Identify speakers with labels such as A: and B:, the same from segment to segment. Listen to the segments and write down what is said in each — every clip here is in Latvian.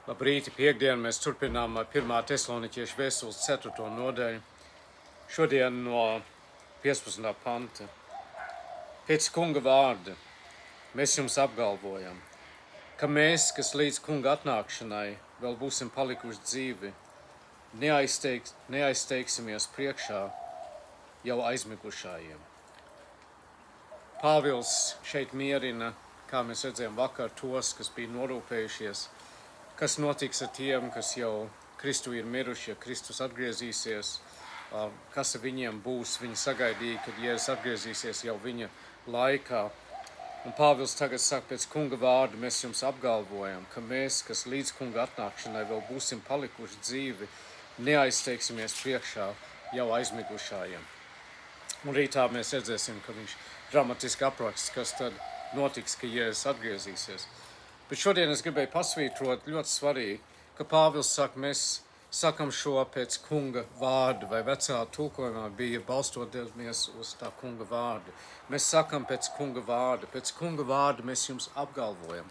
A: Labrīt, piekdien mēs turpinām 1. Tesalonikiešu vēstules 4. nodaļu. Šodien no 15. panta. Pēc kunga vārda mēs jums apgalvojam, ka mēs, kas līdz kunga atnākšanai vēl būsim palikuši dzīvi, neaizteigsimies priekšā jau aizmigušajiem. Pāvils šeit mierina, kā mēs redzējām vakar, tos, kas bija norūpējušies, kas notiks ar tiem, kas jau Kristu ir miruši, ja Kristus atgriezīsies, kas ar viņiem būs. Viņi sagaidīja, kad Jēzus atgriezīsies jau viņa laikā. Un Pāvils tagad saka, pēc kunga vārda mēs jums apgalvojam, ka mēs, kas līdz kunga atnākšanai vēl būsim palikuši dzīvi, neaizteigsimies priekšā jau aizmigušajiem. Un rītā mēs redzēsim, ka viņš dramatiski apraksta, kas tad notiks, ka Jēzus atgriezīsies. Bet šodien es gribēju pasvītrot ļoti svarīgi, ka Pāvils saka, mēs sakam šo pēc kunga vārdu, vai vecā tulkojumā bija balstoties uz tā kunga vārdu. Mēs sakam pēc kunga vārdu mēs jums apgalvojam.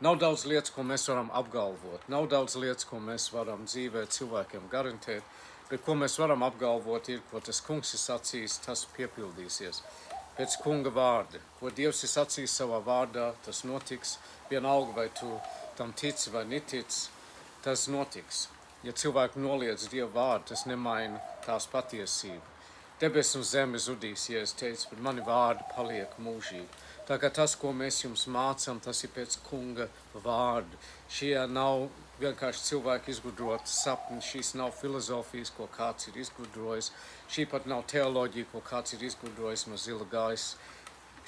A: Nav daudz lietas, ko mēs varam apgalvot, nav daudz lietas, ko mēs varam dzīvē cilvēkiem garantēt, bet ko mēs varam apgalvot ir, ko tas kungs ir sacījis, tas piepildīsies. Pēc kunga vārda, ko Dievs ir sacījis savā vārdā, tas notiks. Vienalga, vai tu tam tici vai netici, tas notiks. Ja cilvēki noliedz Dieva vārdu, tas nemaina tās patiesību. Debes un zeme zudīs, ja es teicu, bet mani vārdi paliek mūžīgi. Tā kā tas, ko mēs jums mācam, tas ir pēc kunga vārdu. Šie nav vienkārši cilvēki izgudroti sapni, šīs nav filozofijas, ko kāds ir izgudrojis. Šī pat nav teoloģija, ko kāds ir izgudrojis no zila gaisa.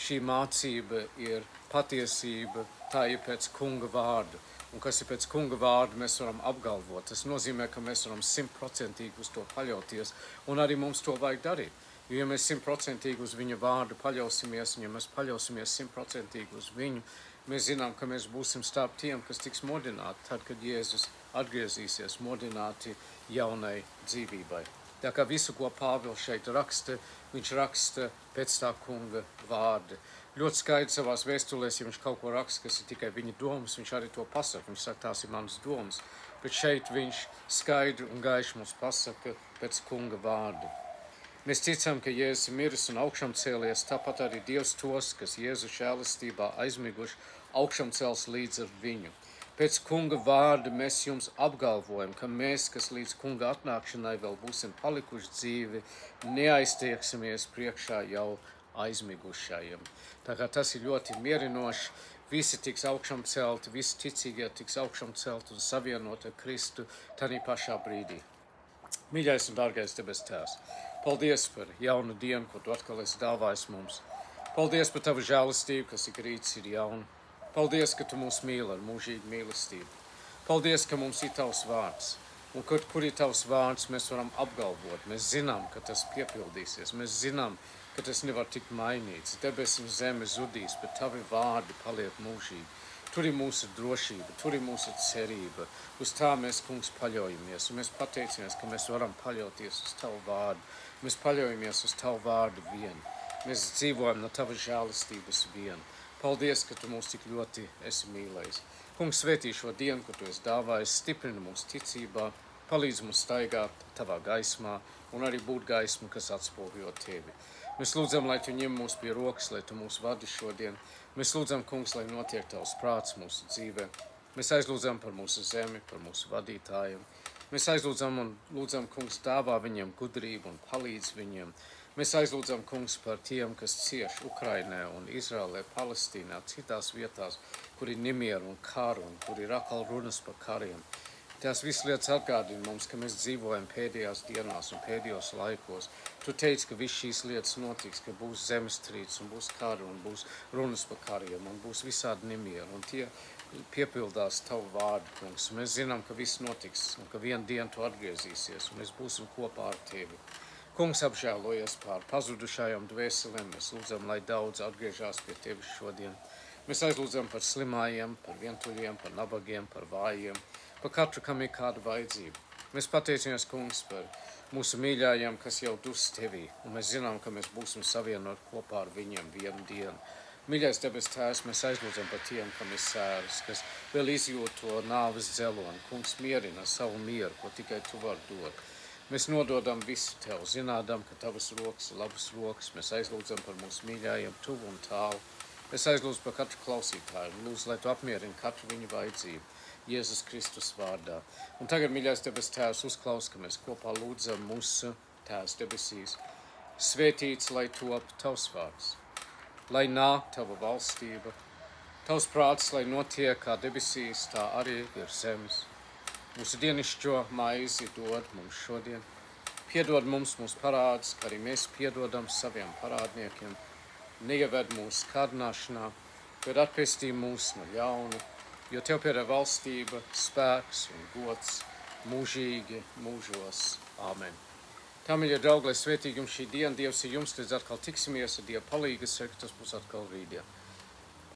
A: Šī mācība ir patiesība, tā ir pēc kunga vārdu. Un kas ir pēc kunga vārdu, mēs varam apgalvot. Tas nozīmē, ka mēs varam 100% uz to paļauties, un arī mums to vajag darīt. Jo, ja mēs 100% uz viņa vārdu paļausimies, un ja mēs paļausimies 100% uz viņu, mēs zinām, ka mēs būsim starp tiem, kas tiks modināti, tad, kad Jēzus atgriezīsies, modināti jaunai dzīvībai. Tā kā visu, ko Pāvils šeit raksta, viņš raksta pēc tā kunga vārda. Ļoti skaidri savās vēstulēs, ja viņš kaut ko raksta, kas ir tikai viņa domas, viņš arī to pasaka. Viņš saka, tās ir manas domas. Bet šeit viņš skaidri un gaiši mums pasaka pēc kunga vārda. Mēs ticam, ka Jēzus ir miris un augšām cēlies, tāpat arī Dievs tos, kas Jēzus žēlastībā aizmiguši, augšām cels līdz ar viņu. Pēc kunga vārda mēs jums apgalvojam, ka mēs, kas līdz kunga atnākšanai vēl būsim palikuši dzīvi, neaiztieksimies priekšā jau aizmigušajiem. Tā kā tas ir ļoti mierinoši, visi tiks augšām celti, visi ticīgie tiks augšām celti un savienot ar Kristu tādā pašā brīdī. Mīļais un dārgais debes Tēvs, paldies par jaunu dienu, ko tu atkal esi dāvājis mums. Paldies par tavu žēlastību, kas ik rīts ir jauna. Paldies, ka tu mūs mīli ar mūžīgu mīlestību. Paldies, ka mums ir tavs vārds. Un kur ir tavs vārds, mēs varam apgalvot. Mēs zinām, ka tas piepildīsies. Mēs zinām, ka tas nevar tikt mainīts. Debesis un zeme zudīs, bet tavi vārdi paliek mūžīgi. Tur ir mūsu drošība, tur ir mūsu cerība. Uz tā mēs, kungs, paļaujamies. Un mēs pateicamies, ka mēs varam paļauties uz tavu vārdu. Mēs paļaujamies uz tavu vārdu vien. Mēs dzīvojam no tavas žēlastības vien. Paldies, ka tu mūs tik ļoti esi mīlējis. Kungs, svētī šo dienu, ko tu esi dāvājis, stiprini mūs ticībā, palīdz mums staigāt tavā gaismā un arī būt gaismu, kas atspoguļo tevi. Mēs lūdzam, lai tu ņem mūs pie rokas, lai tu mūs vadi šodien. Mēs lūdzam, kungs, lai notiek tavs prāts mūsu dzīvē. Mēs aizlūdzam par mūsu zemi, par mūsu vadītājiem. Mēs aizlūdzam un lūdzam, kungs, dāvā viņiem gudrību un palīdz viņiem. Mēs aizlūdzam, kungs, par tiem, kas cieš Ukrainā un Izrēlē, Palestīnā, citās vietās, kur ir nemieru un karu un kur ir atkal runas par kariem. Tās visas lietas atgādina mums, ka mēs dzīvojam pēdējās dienās un pēdējos laikos. Tu teici, ka viss šīs lietas notiks, ka būs zemestrīces un būs kari un būs runas par kariem un būs visādi nemieru. Un tie piepildās tavu vārdu, kungs. Mēs zinām, ka viss notiks un ka vienu dienu tu atgriezīsies un mēs būsim kopā ar tevi. Kungs, apžēlojies pār pazudušajām dvēselēm. Mēs lūdzam, lai daudz atgriežās pie tevis šodien. Mēs aizlūdzam par slimājiem, par vientuļiem, par nabagiem, par vājiem, par katru, kam ir kāda vajadzība. Mēs pateicamies, kungs, par mūsu mīļājiem, kas jau dus tevī, un mēs zinām, ka mēs būsim savienot kopā ar viņiem vienu dienu. Mīļais debes Tēvs, mēs aizlūdzam par tiem, kam ir sēras, kas vēl izjūt to nāves dzeloni. Kungs, mierina savu mieru, ko tikai Tu vari dot. Mēs nododam visu Tev, zinādam, ka Tavas rokas ir labas rokas. Mēs aizlūdzam par mūsu mīļājiem, tuvu un tālu. Mēs aizlūdzam par katru klausītāju. Lūdzu, lai Tu apmierini katru viņu vajadzību. Jēzus Kristus vārdā. Un tagad, mīļais debes Tēvs, uzklaus, ka mēs kopā lūdzam mūsu Tēvs debesīs. Svētīts, lai top Tavs vārds. Lai nāk Tava valstība, Tavs prāts, lai notiek kā debesīs, tā arī virs zemes. Mūsu dienišķo maizi dod mums šodien. Piedod mums mūsu parādus, kā arī mēs piedodam saviem parādniekiem. Neieved mūsu kārdināšanā, bet atpestī mūs no ļauna, jo Tev pieder valstība, spēks un gods mūžīgi mūžos. Āmen. Tā, mīļie draugi, lai svētīgi jums šī diena, Dievs ir jums, līdz atkal tiksimies ar Dievu palīgu, es ceru, ka tas būs atkal rītdien.